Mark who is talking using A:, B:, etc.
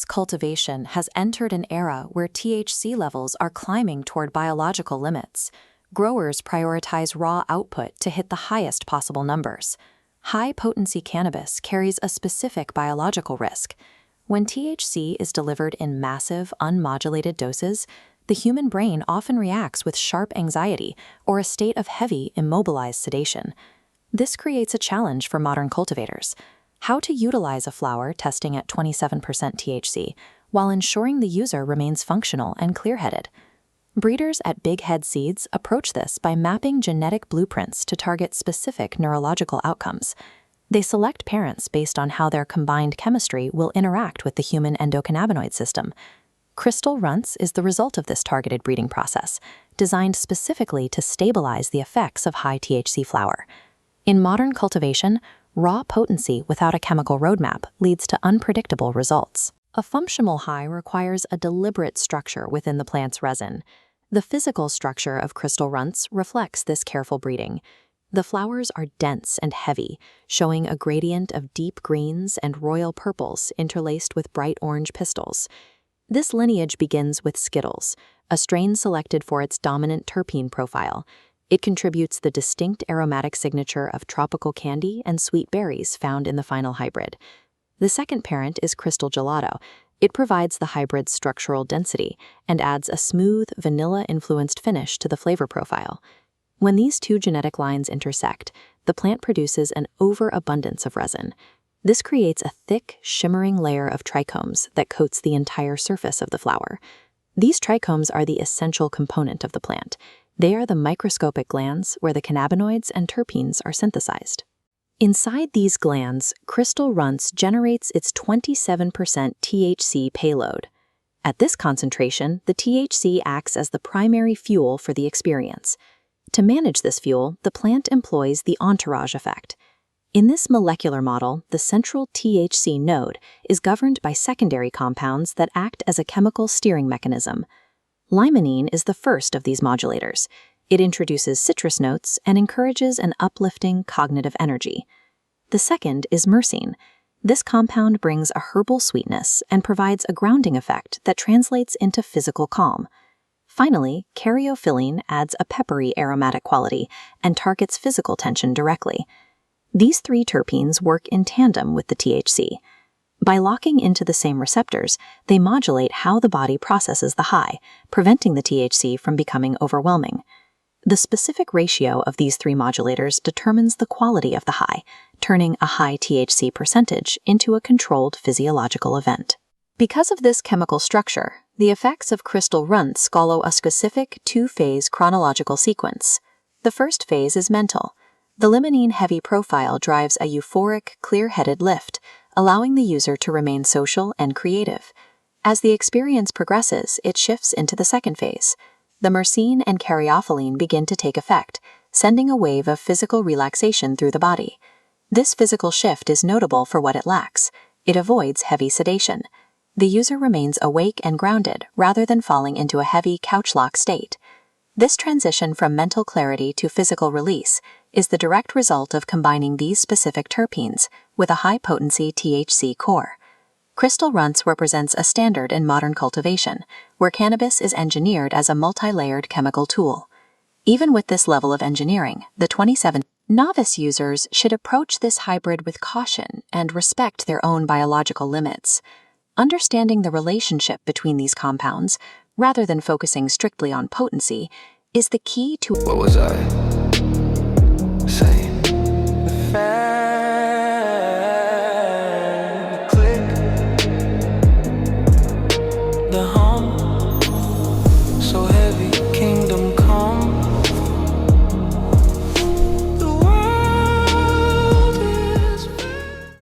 A: cultivation has entered an era where THC levels are climbing toward biological limits. Growers prioritize raw output to hit the highest possible numbers. High-potency cannabis carries a specific biological risk. When THC is delivered in massive, unmodulated doses, the human brain often reacts with sharp anxiety or a state of heavy, immobilized sedation. This creates a challenge for modern cultivators. How to utilize a flower testing at 27% THC while ensuring the user remains functional and clear-headed. Breeders at Big Head Seeds approach this by mapping genetic blueprints to target specific neurological outcomes. They select parents based on how their combined chemistry will interact with the human endocannabinoid system. Crystal Runtz is the result of this targeted breeding process, designed specifically to stabilize the effects of high THC flower. In modern cultivation, raw potency without a chemical roadmap leads to unpredictable results. A functional high requires a deliberate structure within the plant's resin. The physical structure of Crystal Runtz reflects this careful breeding. The flowers are dense and heavy, showing a gradient of deep greens and royal purples interlaced with bright orange pistils. This lineage begins with Skittles, a strain selected for its dominant terpene profile. It contributes the distinct aromatic signature of tropical candy and sweet berries found in the final hybrid. The second parent is Crystal Gelato. It provides the hybrid's structural density and adds a smooth, vanilla-influenced finish to the flavor profile. When these two genetic lines intersect, the plant produces an overabundance of resin. This creates a thick, shimmering layer of trichomes that coats the entire surface of the flower. These trichomes are the essential component of the plant. They are the microscopic glands where the cannabinoids and terpenes are synthesized. Inside these glands, Crystal Runtz generates its 27% THC payload. At this concentration, the THC acts as the primary fuel for the experience. To manage this fuel, the plant employs the entourage effect. In this molecular model, the central THC node is governed by secondary compounds that act as a chemical steering mechanism. Limonene is the first of these modulators. It introduces citrus notes and encourages an uplifting cognitive energy. The second is myrcene. This compound brings a herbal sweetness and provides a grounding effect that translates into physical calm. Finally, caryophyllene adds a peppery aromatic quality and targets physical tension directly. These three terpenes work in tandem with the THC. By locking into the same receptors, they modulate how the body processes the high, preventing the THC from becoming overwhelming. The specific ratio of these three modulators determines the quality of the high, turning a high THC percentage into a controlled physiological event. Because of this chemical structure, the effects of Crystal Runtz follow a specific two-phase chronological sequence. The first phase is mental. The limonene-heavy profile drives a euphoric, clear-headed lift, allowing the user to remain social and creative. As the experience progresses, it shifts into the second phase. The myrcene and caryophyllene begin to take effect, sending a wave of physical relaxation through the body. This physical shift is notable for what it lacks. It avoids heavy sedation. The user remains awake and grounded rather than falling into a heavy couch-lock state. This transition from mental clarity to physical release is the direct result of combining these specific terpenes with a high-potency THC core. Crystal Runtz represents a standard in modern cultivation, where cannabis is engineered as a multi-layered chemical tool. Even with this level of engineering, the 27 novice users should approach this hybrid with caution and respect their own biological limits. Understanding the relationship between these compounds, rather than focusing strictly on potency, is the key to—
B: What was I saying?